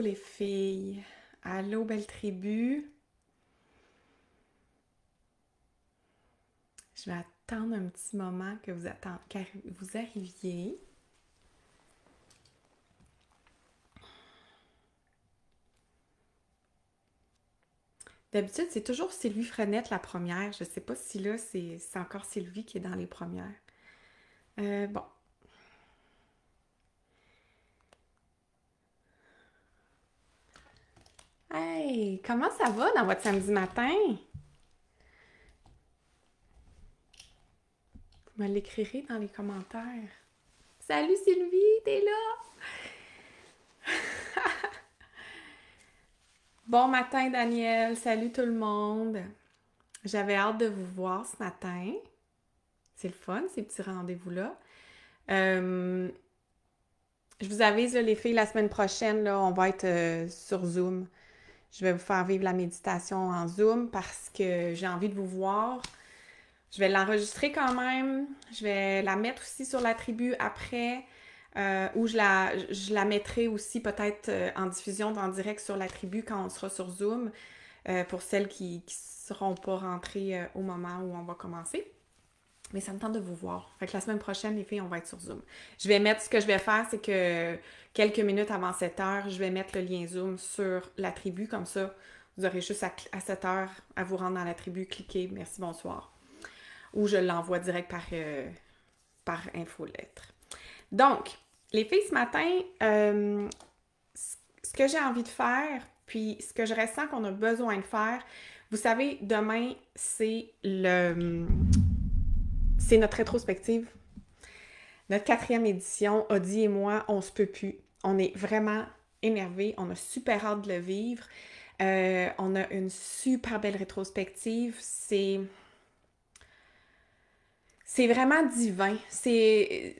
les filles. Allô belle tribu. Je vais attendre un petit moment que vous arriviez. D'habitude, c'est toujours Sylvie Frenette la première. Je sais pas si là, c'est encore Sylvie qui est dans les premières. Bon. Hey, comment ça va dans votre samedi matin? Vous me l'écrirez dans les commentaires. Salut Sylvie, t'es là? Bon matin Daniel, salut tout le monde. J'avais hâte de vous voir ce matin. C'est le fun, ces petits rendez-vous-là. Je vous avise, là, les filles, la semaine prochaine, là, on va être sur Zoom. Je vais vous faire vivre la méditation en Zoom parce que j'ai envie de vous voir. Je vais l'enregistrer quand même. Je vais la mettre aussi sur la tribu après. Ou je la mettrai aussi peut-être en diffusion en direct sur la tribu quand on sera sur Zoom. Pour celles qui ne seront pas rentrées au moment où on va commencer. Mais ça me tente de vous voir. Fait que la semaine prochaine, les filles, on va être sur Zoom. Ce que je vais faire, c'est que quelques minutes avant 7 heures, je vais mettre le lien Zoom sur la tribu. Comme ça, vous aurez juste à 7 heures à vous rendre dans la tribu, cliquer, merci, bonsoir. Ou je l'envoie direct par infolettre. Donc, les filles, ce matin, ce que j'ai envie de faire, puis ce que je ressens qu'on a besoin de faire, vous savez, demain, c'est notre rétrospective. Notre 4e édition, Audie et moi, on se peut plus. On est vraiment énervés. On a super hâte de le vivre. On a une super belle rétrospective. C'est vraiment divin. C'est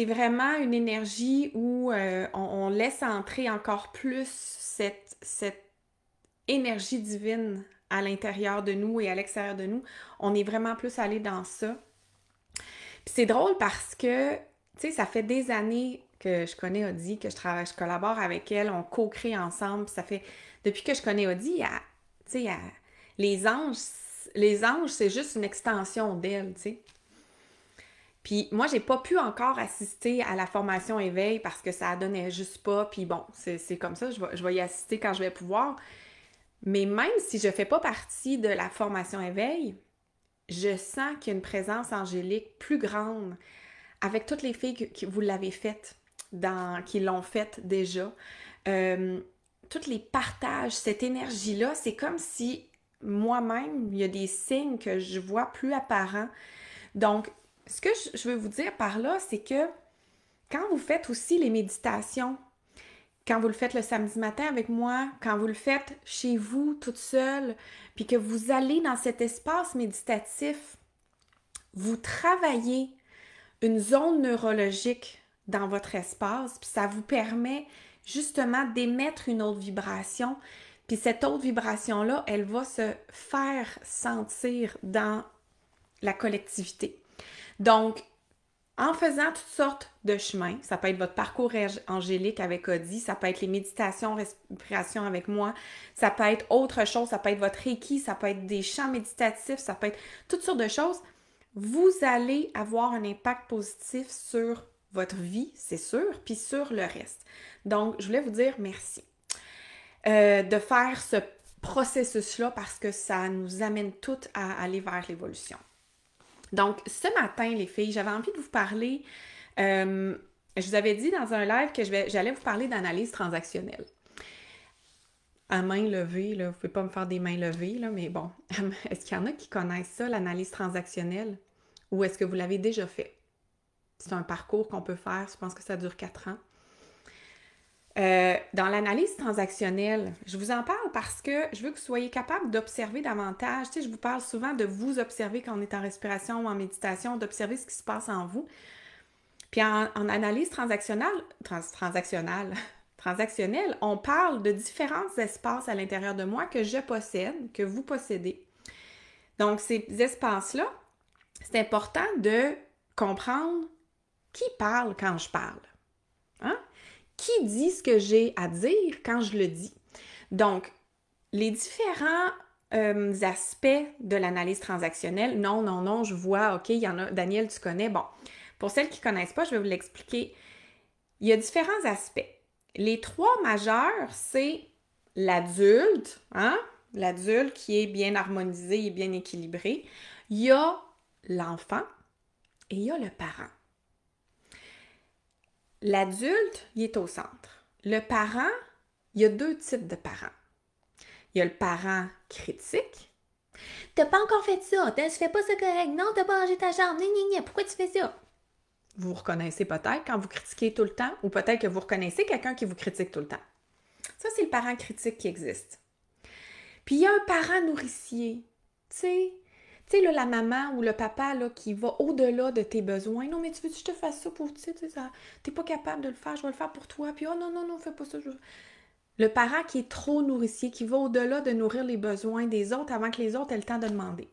vraiment une énergie où on laisse entrer encore plus cette énergie divine à l'intérieur de nous et à l'extérieur de nous. On est vraiment plus allé dans ça. Puis c'est drôle parce que, tu sais, ça fait des années que je connais Audie, que je collabore avec elle, on co-crée ensemble. Puis ça fait, depuis que je connais Audie, tu sais, les anges, c'est juste une extension d'elle, tu sais. Puis moi, j'ai pas pu encore assister à la formation éveil parce que ça donnait juste pas. Puis bon, c'est comme ça, je vais y assister quand je vais pouvoir. Mais même si je fais pas partie de la formation éveil, je sens qu'il y a une présence angélique plus grande avec toutes les filles que vous l'avez faites, qui l'ont faite déjà. Tous les partages, cette énergie-là, c'est comme si moi-même, il y a des signes que je vois plus apparents. Donc, ce que je veux vous dire par là, c'est que quand vous faites aussi les méditations, quand vous le faites le samedi matin avec moi, quand vous le faites chez vous, toute seule, puis que vous allez dans cet espace méditatif, vous travaillez une zone neurologique dans votre espace, puis ça vous permet justement d'émettre une autre vibration, puis cette autre vibration-là, elle va se faire sentir dans la collectivité. Donc, en faisant toutes sortes de chemins, ça peut être votre parcours angélique avec Audie, ça peut être les méditations, respiration avec moi, ça peut être autre chose, ça peut être votre Reiki, ça peut être des chants méditatifs, ça peut être toutes sortes de choses. Vous allez avoir un impact positif sur votre vie, c'est sûr, puis sur le reste. Donc, je voulais vous dire merci de faire ce processus-là parce que ça nous amène toutes à aller vers l'évolution. Donc, ce matin, les filles, j'avais envie de vous parler, je vous avais dit dans un live que j'allais vous parler d'analyse transactionnelle. À main levée, là, vous ne pouvez pas me faire des mains levées, là, mais bon, est-ce qu'il y en a qui connaissent ça, l'analyse transactionnelle? Ou est-ce que vous l'avez déjà fait? C'est un parcours qu'on peut faire, je pense que ça dure 4 ans. Dans l'analyse transactionnelle, je vous en parle parce que je veux que vous soyez capable d'observer davantage. Tu sais, je vous parle souvent de vous observer quand on est en respiration ou en méditation, d'observer ce qui se passe en vous. Puis en analyse transactionnelle, on parle de différents espaces à l'intérieur de moi que je possède, que vous possédez. Donc, ces espaces-là, c'est important de comprendre qui parle quand je parle. Hein? qui dit ce que j'ai à dire quand je le dis. Donc, les différents aspects de l'analyse transactionnelle, non, je vois, OK, il y en a, Daniel, tu connais. Bon, pour celles qui ne connaissent pas, je vais vous l'expliquer. Il y a différents aspects. Les 3 majeurs, c'est l'adulte, hein? L'adulte qui est bien harmonisé et bien équilibré. Il y a l'enfant et il y a le parent. L'adulte, il est au centre. Le parent, il y a 2 types de parents. Il y a le parent critique. T'as pas encore fait ça, tu fais pas ça correct, non, t'as pas rangé ta chambre, pourquoi tu fais ça? Vous vous reconnaissez peut-être quand vous critiquez tout le temps, ou peut-être que vous reconnaissez quelqu'un qui vous critique tout le temps. Ça, c'est le parent critique qui existe. Puis il y a un parent nourricier. Tu sais, là, la maman ou le papa là, qui va au-delà de tes besoins. Non, mais tu veux que je te fasse ça pour, tu sais, t'es pas capable de le faire, je vais le faire pour toi. Puis, oh non, fais pas ça. Le parent qui est trop nourricier, qui va au-delà de nourrir les besoins des autres avant que les autres aient le temps de demander.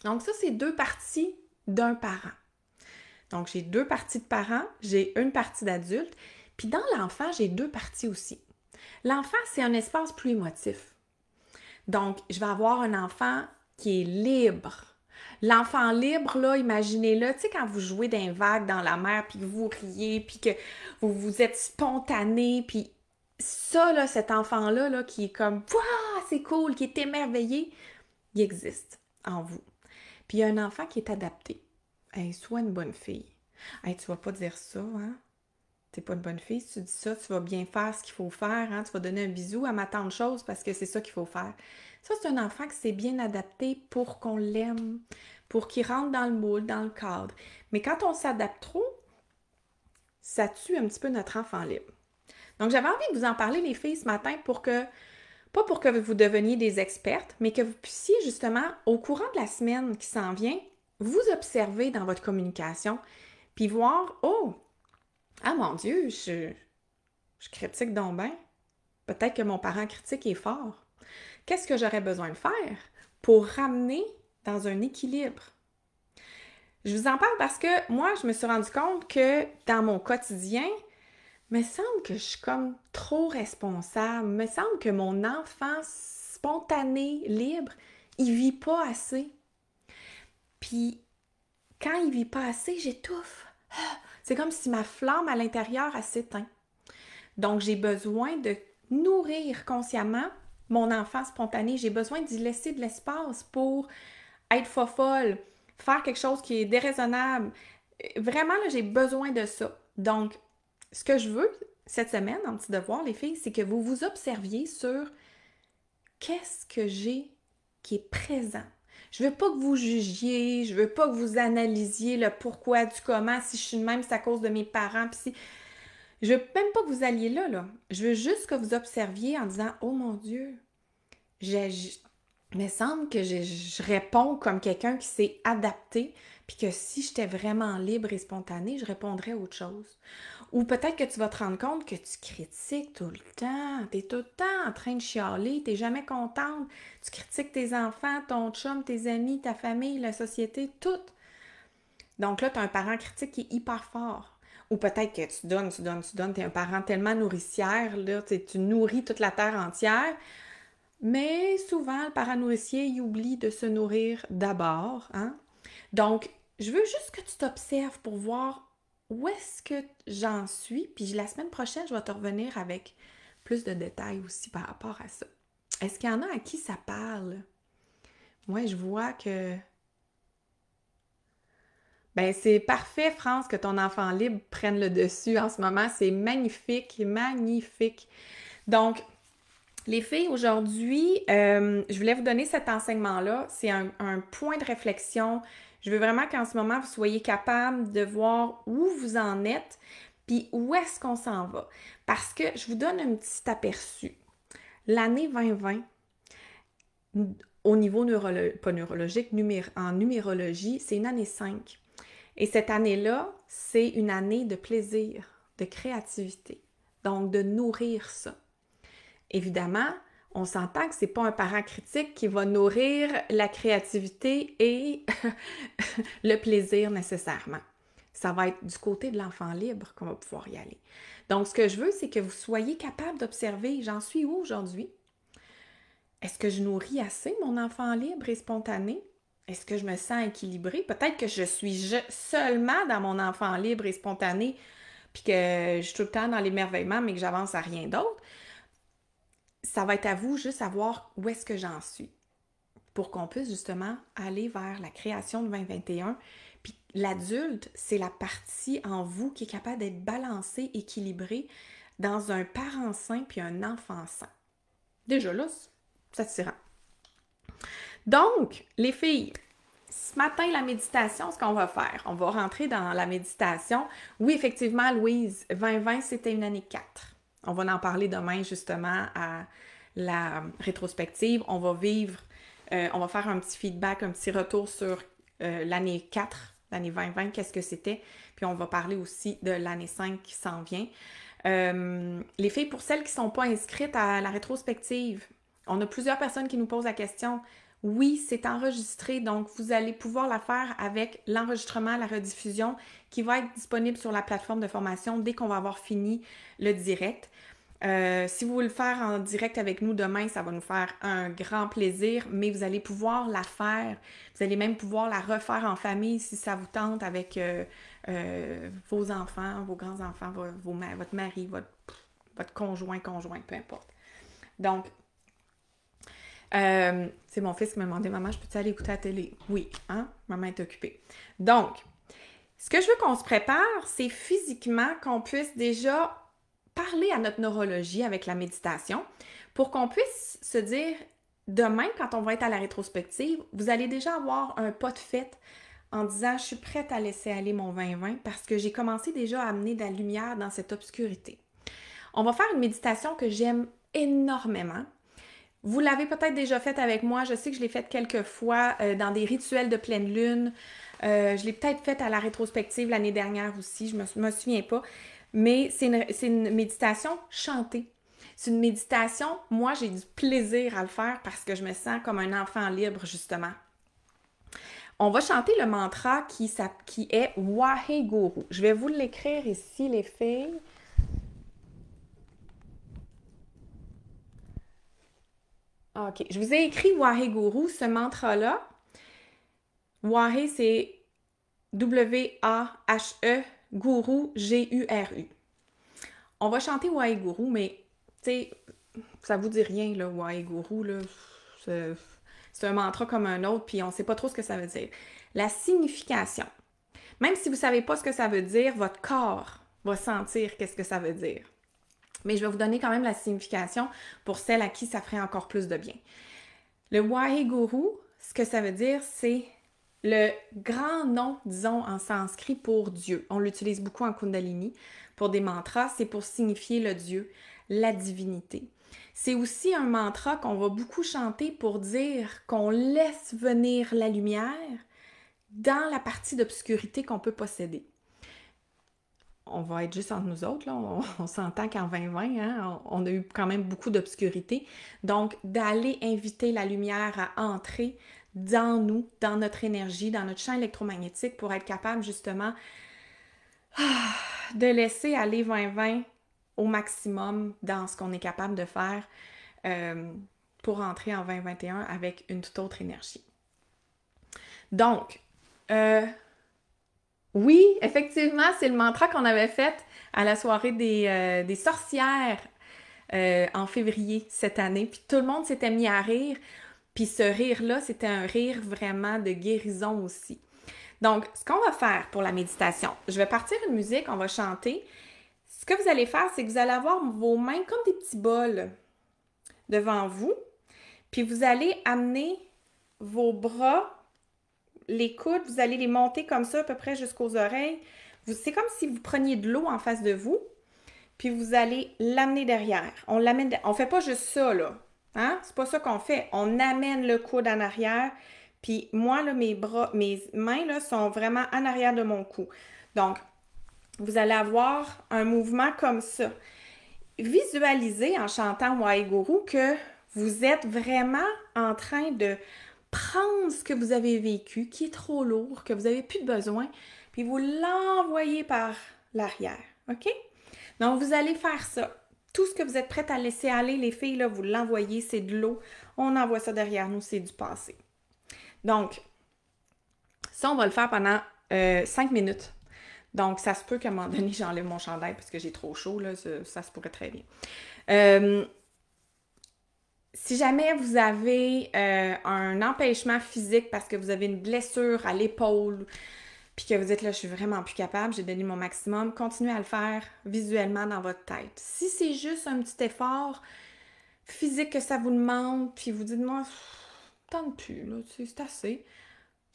Donc ça, c'est 2 parties d'un parent. Donc, j'ai 2 parties de parents, j'ai une partie d'adulte. Puis dans l'enfant, j'ai 2 parties aussi. L'enfant, c'est un espace plus émotif. Donc, je vais avoir un enfant qui est libre. L'enfant libre, là, imaginez-le, tu sais, quand vous jouez d'un vague dans la mer, puis que vous riez, puis que vous êtes spontané, puis ça, là, cet enfant-là, là, qui est comme « Waouh, c'est cool », qui est émerveillé, il existe en vous. Puis il y a un enfant qui est adapté. Hey, sois une bonne fille. Hey, tu vas pas dire ça, hein? T'es pas une bonne fille, si tu dis ça, tu vas bien faire ce qu'il faut faire, hein? Tu vas donner un bisou à ma tante chose parce que c'est ça qu'il faut faire. Ça, c'est un enfant qui s'est bien adapté pour qu'on l'aime, pour qu'il rentre dans le moule, dans le cadre. Mais quand on s'adapte trop, ça tue un petit peu notre enfant libre. Donc, j'avais envie de vous en parler, les filles, ce matin, pas pour que vous deveniez des expertes, mais que vous puissiez justement, au courant de la semaine qui s'en vient, vous observer dans votre communication, puis voir, oh, ah mon Dieu, je critique donc bien. Peut-être que mon parent critique est fort. Qu'est-ce que j'aurais besoin de faire pour ramener dans un équilibre? Je vous en parle parce que moi, je me suis rendu compte que dans mon quotidien, il me semble que je suis comme trop responsable. Il me semble que mon enfant spontané, libre, il vit pas assez. Puis, quand il vit pas assez, j'étouffe. C'est comme si ma flamme à l'intérieur, elle s'éteint. Donc, j'ai besoin de nourrir consciemment mon enfant spontané. J'ai besoin d'y laisser de l'espace pour être fofolle, faire quelque chose qui est déraisonnable. Vraiment, là, j'ai besoin de ça. Donc, ce que je veux cette semaine, en petit devoir, les filles, c'est que vous vous observiez sur qu'est-ce que j'ai qui est présent. Je veux pas que vous jugiez, je veux pas que vous analysiez le pourquoi, du comment, si je suis de même, c'est à cause de mes parents, puis si... Je veux même pas que vous alliez là. Je veux juste que vous observiez en disant « Oh mon Dieu, il me semble que je réponds comme quelqu'un qui s'est adapté, puis que si j'étais vraiment libre et spontanée, je répondrais à autre chose. » Ou peut-être que tu vas te rendre compte que tu critiques tout le temps. Tu es tout le temps en train de chialer, tu n'es jamais contente. Tu critiques tes enfants, ton chum, tes amis, ta famille, la société, tout. Donc là, tu as un parent critique qui est hyper fort. Ou peut-être que tu donnes, tu es un parent tellement nourricière, là, tu nourris toute la terre entière. Mais souvent, le parent nourricier, il oublie de se nourrir d'abord. Hein? Donc, je veux juste que tu t'observes pour voir où est-ce que j'en suis. Puis la semaine prochaine, je vais te revenir avec plus de détails aussi par rapport à ça. Est-ce qu'il y en a à qui ça parle? Moi, je vois que... Ben, c'est parfait, France, que ton enfant libre prenne le dessus en ce moment. C'est magnifique, magnifique. Donc, les filles, aujourd'hui, je voulais vous donner cet enseignement-là. C'est un point de réflexion. Je veux vraiment qu'en ce moment, vous soyez capable de voir où vous en êtes, puis où est-ce qu'on s'en va. Parce que je vous donne un petit aperçu. L'année 2020, au niveau pas neurologique, en numérologie, c'est une année 5. Et cette année-là, c'est une année de plaisir, de créativité. Donc, de nourrir ça. Évidemment, on s'entend que c'est pas un parent critique qui va nourrir la créativité et le plaisir nécessairement. Ça va être du côté de l'enfant libre qu'on va pouvoir y aller. Donc, ce que je veux, c'est que vous soyez capable d'observer, j'en suis où aujourd'hui? Est-ce que je nourris assez mon enfant libre et spontané? Est-ce que je me sens équilibrée? Peut-être que je suis seulement dans mon enfant libre et spontané, puis que je suis tout le temps dans l'émerveillement, mais que j'avance à rien d'autre. Ça va être à vous juste à voir où est-ce que j'en suis pour qu'on puisse justement aller vers la création de 2021. Puis l'adulte, c'est la partie en vous qui est capable d'être balancée, équilibrée dans un parent sain puis un enfant sain. Déjà là, ça se rend. Donc, les filles, ce matin, la méditation, ce qu'on va faire, on va rentrer dans la méditation. Oui, effectivement, Louise, 2020, c'était une année 4. On va en parler demain, justement, à la rétrospective. On va vivre, on va faire un petit feedback, un petit retour sur l'année 4, l'année 2020, qu'est-ce que c'était. Puis on va parler aussi de l'année 5 qui s'en vient. Les filles, pour celles qui ne sont pas inscrites à la rétrospective, on a plusieurs personnes qui nous posent la question. Oui, c'est enregistré, donc vous allez pouvoir la faire avec l'enregistrement, la rediffusion qui va être disponible sur la plateforme de formation dès qu'on va avoir fini le direct. Si vous voulez le faire en direct avec nous demain, ça va nous faire un grand plaisir, mais vous allez pouvoir la faire. Vous allez même pouvoir la refaire en famille si ça vous tente avec vos enfants, vos grands-enfants, votre mari, votre conjoint, peu importe. Donc, c'est mon fils qui m'a demandé « Maman, je peux-tu aller écouter la télé? » Oui, hein? Maman est occupée. Donc, ce que je veux qu'on se prépare, c'est physiquement qu'on puisse déjà parler à notre neurologie avec la méditation pour qu'on puisse se dire, demain, quand on va être à la rétrospective, vous allez déjà avoir un pas de fait en disant « Je suis prête à laisser aller mon 2020 parce que j'ai commencé déjà à amener de la lumière dans cette obscurité. » On va faire une méditation que j'aime énormément. Vous l'avez peut-être déjà faite avec moi. Je sais que je l'ai faite quelques fois dans des rituels de pleine lune. Je l'ai peut-être faite à la rétrospective l'année dernière aussi. Je me souviens pas. Mais c'est une méditation chantée. C'est une méditation, moi j'ai du plaisir à le faire parce que je me sens comme un enfant libre justement. On va chanter le mantra qui est Waheguru. Je vais vous l'écrire ici les filles. OK, je vous ai écrit Waheguru, ce mantra-là. Wahe, c'est W-A-H-E, Guru, G-U-R-U. On va chanter Waheguru, mais, tu sais, ça vous dit rien, là, Waheguru, là. C'est un mantra comme un autre, puis on ne sait pas trop ce que ça veut dire. La signification. Même si vous ne savez pas ce que ça veut dire, votre corps va sentir qu'est-ce que ça veut dire. Mais je vais vous donner quand même la signification pour celles à qui ça ferait encore plus de bien. Le Waheguru, ce que ça veut dire, c'est le grand nom, disons, en sanskrit pour Dieu. On l'utilise beaucoup en Kundalini pour des mantras. C'est pour signifier le Dieu, la divinité. C'est aussi un mantra qu'on va beaucoup chanter pour dire qu'on laisse venir la lumière dans la partie d'obscurité qu'on peut posséder. On va être juste entre nous autres, là. On s'entend qu'en 2020, hein, on a eu quand même beaucoup d'obscurité. Donc, d'aller inviter la lumière à entrer dans nous, dans notre énergie, dans notre champ électromagnétique pour être capable justement de laisser aller 2020 au maximum dans ce qu'on est capable de faire pour entrer en 2021 avec une toute autre énergie. Donc, oui, effectivement, c'est le mantra qu'on avait fait à la soirée des sorcières en février cette année. Puis tout le monde s'était mis à rire. Puis ce rire-là, c'était un rire vraiment de guérison aussi. Donc, ce qu'on va faire pour la méditation, je vais partir une musique, on va chanter. Ce que vous allez faire, c'est que vous allez avoir vos mains comme des petits bols devant vous. Puis vous allez amener vos bras, les coudes, vous allez les monter comme ça à peu près jusqu'aux oreilles. C'est comme si vous preniez de l'eau en face de vous. Puis vous allez l'amener derrière. On fait pas juste ça, là. Hein? C'est pas ça qu'on fait. On amène le coude en arrière. Puis moi, là, mes mains, là, sont vraiment en arrière de mon cou. Donc, vous allez avoir un mouvement comme ça. Visualisez en chantant Waheguru que vous êtes vraiment en train de prendre ce que vous avez vécu, qui est trop lourd, que vous n'avez plus de besoin, puis vous l'envoyez par l'arrière, OK? Donc, vous allez faire ça. Tout ce que vous êtes prêtes à laisser aller, les filles, là, vous l'envoyez, c'est de l'eau. On envoie ça derrière nous, c'est du passé. Donc, ça, on va le faire pendant 5 minutes. Donc, ça se peut qu'à un moment donné, j'enlève mon chandail parce que j'ai trop chaud, là, ça se pourrait très bien. Si jamais vous avez un empêchement physique parce que vous avez une blessure à l'épaule, puis que vous dites là, je suis vraiment plus capable, j'ai donné mon maximum, continuez à le faire visuellement dans votre tête. Si c'est juste un petit effort physique que ça vous demande, puis vous dites, moi, tente plus, là, c'est assez,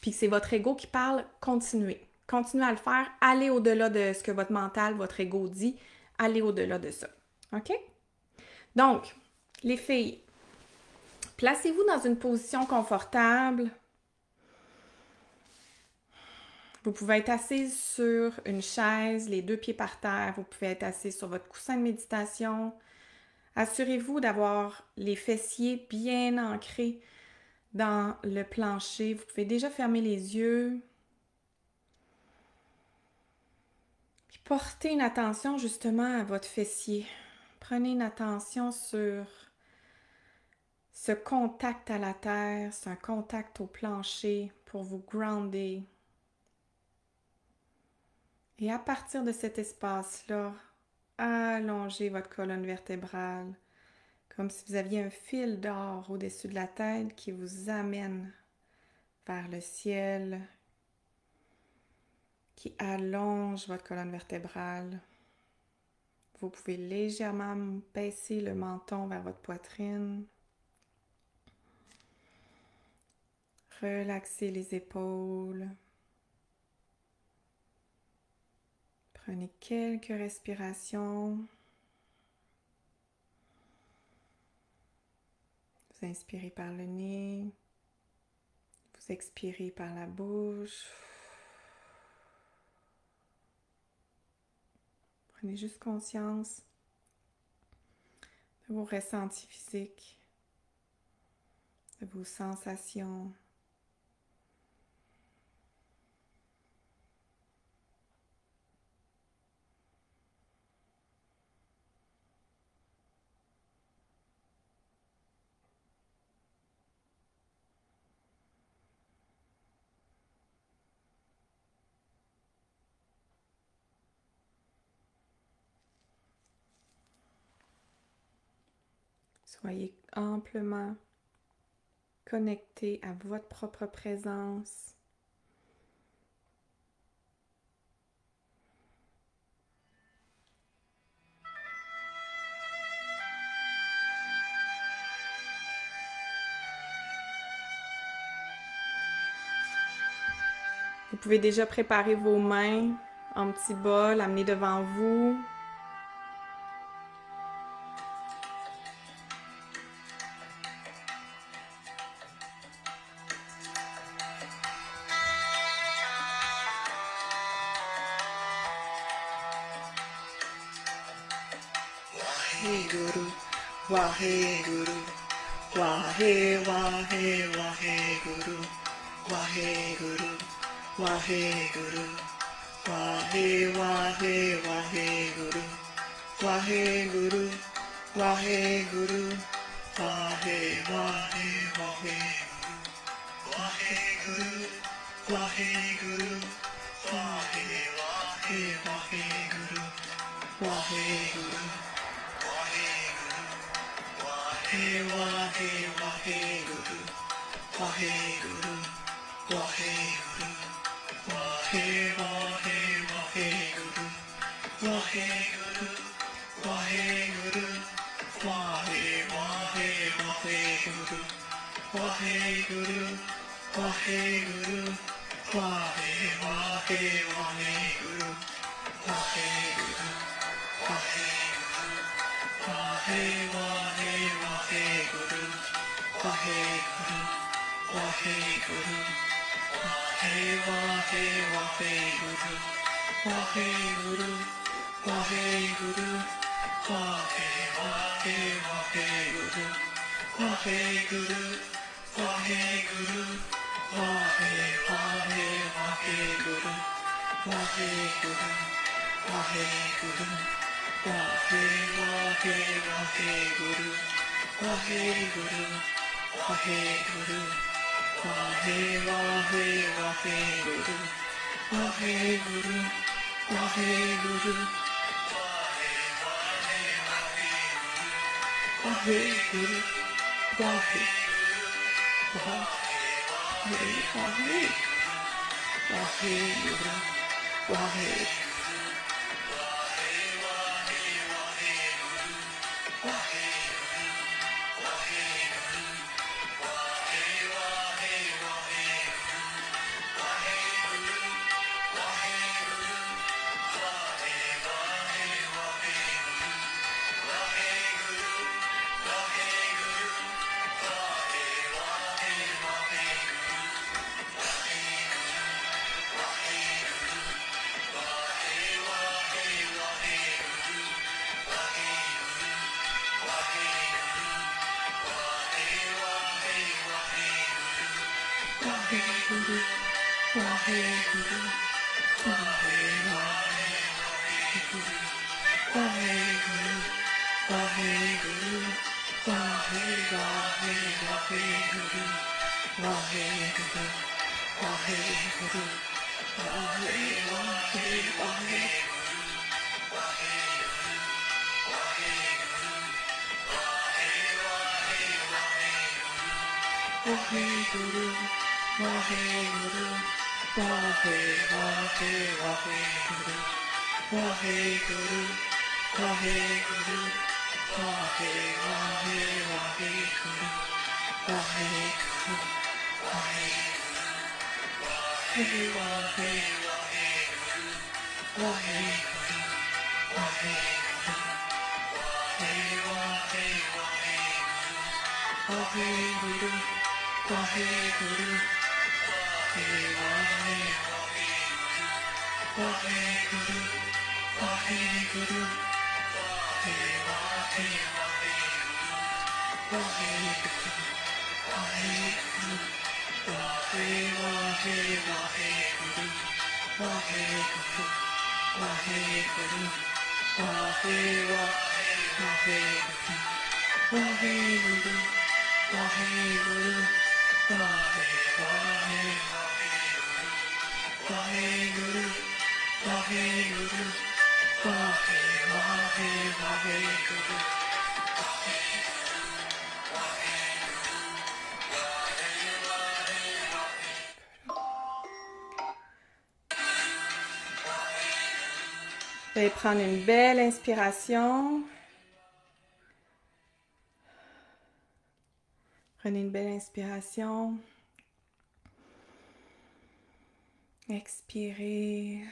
puis c'est votre ego qui parle, continuez. Continuez à le faire, allez au-delà de ce que votre mental, votre ego dit, allez au-delà de ça. OK? Donc, les filles, placez-vous dans une position confortable. Vous pouvez être assise sur une chaise, les 2 pieds par terre. Vous pouvez être assise sur votre coussin de méditation. Assurez-vous d'avoir les fessiers bien ancrés dans le plancher. Vous pouvez déjà fermer les yeux. Puis portez une attention justement à votre fessier. Prenez une attention sur ce contact à la terre, ce contact au plancher pour vous grounder. Et à partir de cet espace-là, allongez votre colonne vertébrale comme si vous aviez un fil d'or au-dessus de la tête qui vous amène vers le ciel, qui allonge votre colonne vertébrale. Vous pouvez légèrement baisser le menton vers votre poitrine. Relaxez les épaules. Prenez quelques respirations. Vous inspirez par le nez. Vous expirez par la bouche. Prenez juste conscience de vos ressentis physiques, de vos sensations. Soyez amplement connecté à votre propre présence. Vous pouvez déjà préparer vos mains en petit bol, amener devant vous. Waheguru, Waheguru, Wahe, Wahe, Waheguru, Waheguru, Waheguru, Wahe, Wahe, Waheguru, Waheguru, Waheguru, Wahe, Wahe, Waheguru, Waheguru, Waheguru, Wahe, Wahe, Waheguru, Waheguru. Wahe, Wahe, Waheguru, Waheguru, Waheguru, Wahe, Wahe, Waheguru, Waheguru, Waheguru, Wahe, Wahe, Waheguru, Waheguru, Waheguru, Wahe, Wahe, Waheguru, Waheguru, Waheguru. Wahe, Wahe, Waheguru, Waheguru, Waheguru, Wahe, Wahe, Waheguru, Waheguru, Waheguru, Wahe, Wahe, Waheguru, Waheguru, Waheguru, Wahe, Wahe, Waheguru, Waheguru, Waheguru, Waheguru, Waheguru, Waheguru, Waheguru, Waheguru, Waheguru, Waheguru, Vous allez prendre une belle inspiration. Prenez une belle inspiration. Expirez.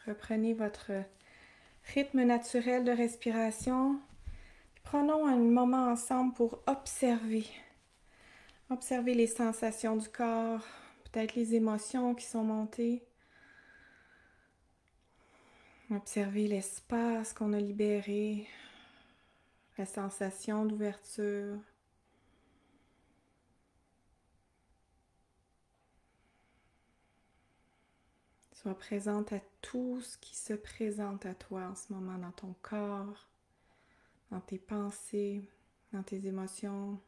Reprenez votre rythme naturel de respiration. Prenons un moment ensemble pour observer. Observer les sensations du corps, peut-être les émotions qui sont montées. Observer l'espace qu'on a libéré, la sensation d'ouverture. Sois présente à tout ce qui se présente à toi en ce moment dans ton corps, dans tes pensées, dans tes émotions.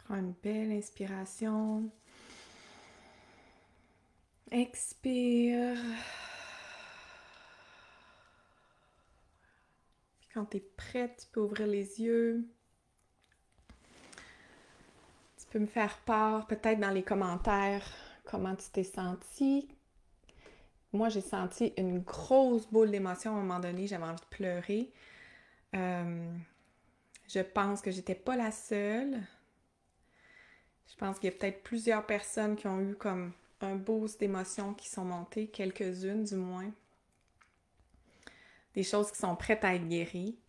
Prends une belle inspiration. Expire. Puis quand tu es prête, tu peux ouvrir les yeux. Tu peux me faire part, peut-être dans les commentaires, comment tu t'es senti. Moi, j'ai senti une grosse boule d'émotion à un moment donné. J'avais envie de pleurer. Je pense que j'étais pas la seule. Je pense qu'il y a peut-être plusieurs personnes qui ont eu comme un boost d'émotions qui sont montées, quelques-unes du moins. Des choses qui sont prêtes à être guéries.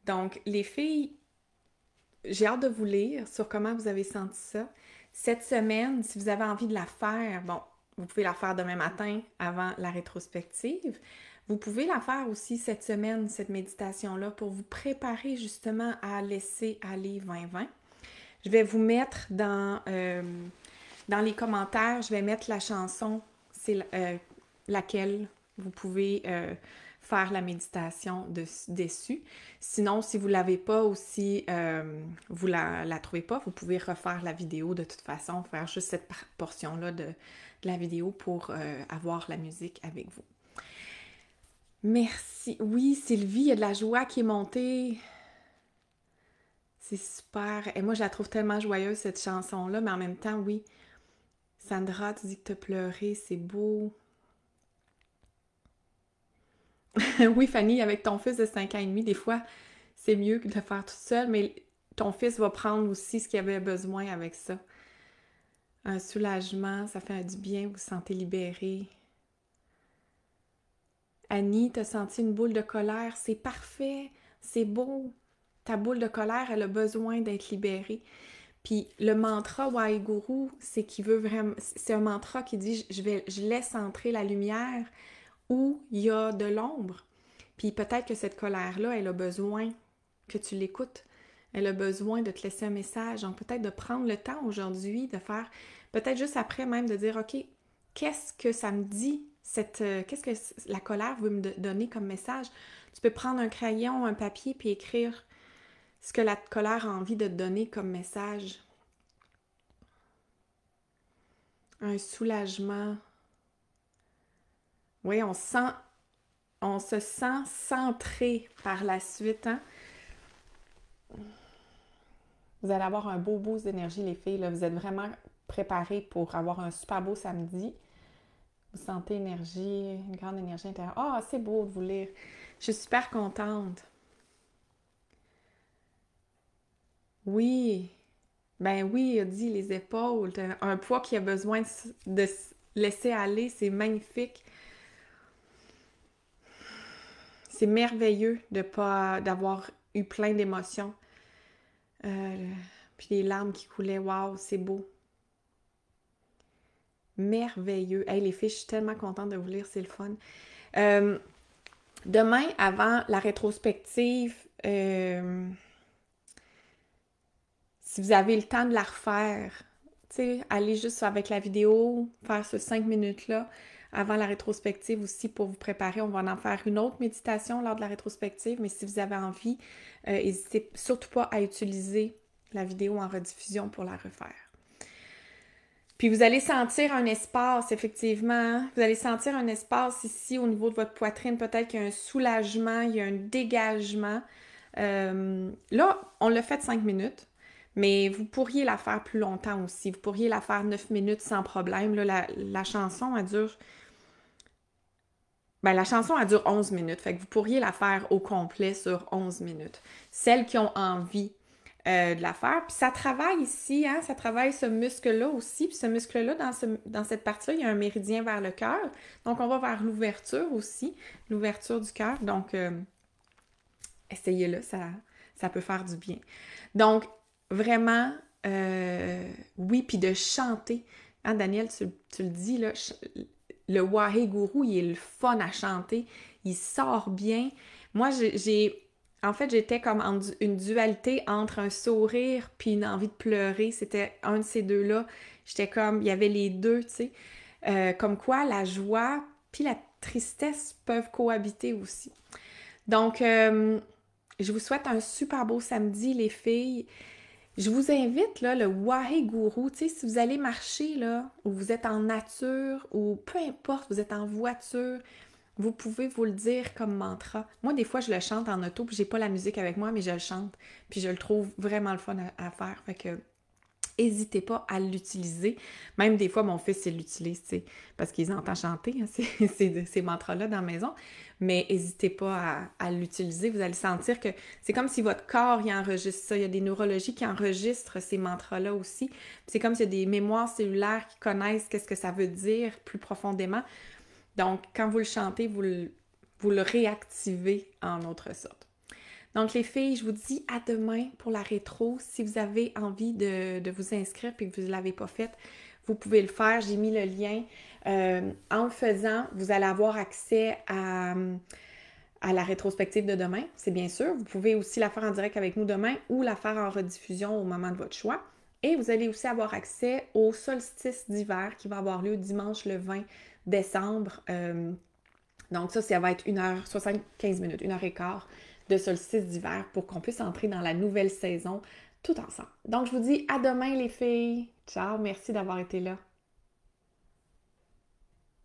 Donc, les filles, j'ai hâte de vous lire sur comment vous avez senti ça. Cette semaine, si vous avez envie de la faire, bon, vous pouvez la faire demain matin avant la rétrospective. Vous pouvez la faire aussi cette semaine, cette méditation-là, pour vous préparer justement à laisser aller 2020. Je vais vous mettre dans les commentaires, je vais mettre la chanson, c'est laquelle vous pouvez faire la méditation dessus. Sinon, si vous ne l'avez pas ou si vous la trouvez pas, vous pouvez refaire la vidéo de toute façon, faire juste cette portion-là de la vidéo pour avoir la musique avec vous. Merci. Oui, Sylvie, il y a de la joie qui est montée. C'est super. Et moi, je la trouve tellement joyeuse, cette chanson-là, mais en même temps, oui. Sandra, tu dis que t'as pleuré, c'est beau. Oui, Fanny, avec ton fils de 5 ans et demi, des fois, c'est mieux que de le faire toute seule, mais ton fils va prendre aussi ce qu'il avait besoin avec ça. Un soulagement, ça fait du bien, vous vous sentez libéré. Annie, t'as senti une boule de colère, c'est parfait, c'est beau. Ta boule de colère, elle a besoin d'être libérée. Puis le mantra Waheguru, c'est qu'il veut vraiment, c'est un mantra qui dit je laisse entrer la lumière où il y a de l'ombre. Puis peut-être que cette colère-là, elle a besoin que tu l'écoutes. Elle a besoin de te laisser un message. Donc peut-être de prendre le temps aujourd'hui de faire, peut-être juste après même de dire, OK, qu'est-ce que ça me dit? Qu'est-ce que la colère veut me donner comme message? Tu peux prendre un crayon, un papier, puis écrire ce que la colère a envie de te donner comme message. Un soulagement. Oui, on se sent centré par la suite, hein? Vous allez avoir un beau boost d'énergie, les filles. Là. Vous êtes vraiment préparées pour avoir un super beau samedi. Vous sentez une grande énergie intérieure. Ah, c'est beau de vous lire. Je suis super contente. Oui. Ben oui, il a dit les épaules. Un poids qui a besoin de se laisser aller, c'est magnifique. C'est merveilleux d'avoir eu plein d'émotions. Puis les larmes qui coulaient, waouh, c'est beau. Merveilleux. Hey, les filles, je suis tellement contente de vous lire, c'est le fun. Demain, avant la rétrospective, si vous avez le temps de la refaire, tu sais, allez juste avec la vidéo, faire ce 5 minutes-là avant la rétrospective aussi pour vous préparer. On va en faire une autre méditation lors de la rétrospective, mais si vous avez envie, n'hésitez surtout pas à utiliser la vidéo en rediffusion pour la refaire. Puis vous allez sentir un espace, effectivement. Vous allez sentir un espace ici au niveau de votre poitrine. Peut-être qu'il y a un soulagement, il y a un dégagement. Là, on l'a fait 5 minutes, mais vous pourriez la faire plus longtemps aussi. Vous pourriez la faire 9 minutes sans problème. Là, la chanson, elle dure... Ben, la chanson, elle dure 11 minutes. Fait que vous pourriez la faire au complet sur 11 minutes. Celles qui ont envie de la faire. Puis ça travaille ici, hein, ça travaille ce muscle-là aussi. Puis ce muscle-là, dans cette partie-là, il y a un méridien vers le cœur. Donc, on va vers l'ouverture aussi, l'ouverture du cœur. Donc, essayez-le, ça peut faire du bien. Donc, vraiment, oui, puis de chanter. Hein, Daniel, tu le dis, là, le Waheguru, il est le fun à chanter. Il sort bien. Moi, en fait, j'étais comme en une dualité entre un sourire puis une envie de pleurer. C'était un de ces deux-là. J'étais comme, il y avait les deux, tu sais. Comme quoi, la joie puis la tristesse peuvent cohabiter aussi. Donc, je vous souhaite un super beau samedi, les filles. Je vous invite, là, le Waheguru, tu sais, si vous allez marcher, là, ou vous êtes en nature, ou peu importe, vous êtes en voiture, vous pouvez vous le dire comme mantra. Moi, des fois, je le chante en auto, puis j'ai pas la musique avec moi, mais je le chante. Puis je le trouve vraiment le fun à faire. Fait que n'hésitez pas à l'utiliser. Même des fois, mon fils, il l'utilise, tu sais, parce qu'il entend chanter, hein, ces mantras-là dans la maison. Mais n'hésitez pas à l'utiliser. Vous allez sentir que c'est comme si votre corps il enregistre ça. Il y a des neurologies qui enregistrent ces mantras-là aussi. C'est comme s'il y a des mémoires cellulaires qui connaissent qu'est-ce que ça veut dire plus profondément. Donc, quand vous le chantez, vous le réactivez en autre sorte. Donc, les filles, je vous dis à demain pour la rétro. Si vous avez envie de vous inscrire et que vous ne l'avez pas fait, vous pouvez le faire. J'ai mis le lien. En le faisant, vous allez avoir accès à la rétrospective de demain, c'est bien sûr. Vous pouvez aussi la faire en direct avec nous demain ou la faire en rediffusion au moment de votre choix. Et vous allez aussi avoir accès au solstice d'hiver qui va avoir lieu dimanche le 20 décembre. Donc ça va être 1h, 75 minutes, 1h15 de solstice d'hiver pour qu'on puisse entrer dans la nouvelle saison tout ensemble. Donc je vous dis à demain les filles. Ciao, merci d'avoir été là.